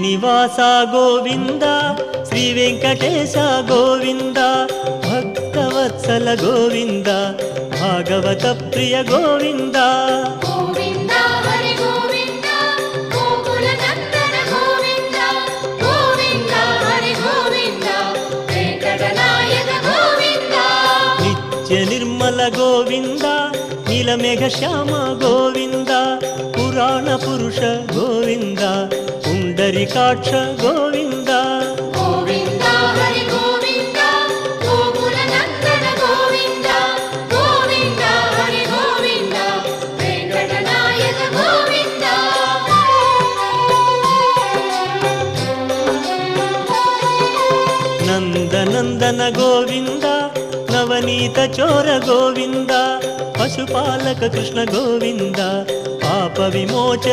శ్రీనివాస గోవింద శ్రీ వెంకటేశ గోవింద భక్తవత్సల గోవింద భాగవత ప్రియ గోవింద గోవింద హరి గోవింద గోకుల నందన గోవింద గోవింద హరి గోవింద వెంకటనాయక గోవింద నిత్య నిర్మల గోవింద నీలమేఘ శ్యామ గోవింద పురాణ పురుష గోవింద పుండరీకాక్ష గోవింద గోవింద హరి గోవింద గోకుల నందన గోవింద గోవింద హరి గోవింద వెంకటనాయక గోవింద నందనందన గోవింద నవనీత చోర గోవింద పశుపాలక కృష్ణ గోవింద పాప విమోచన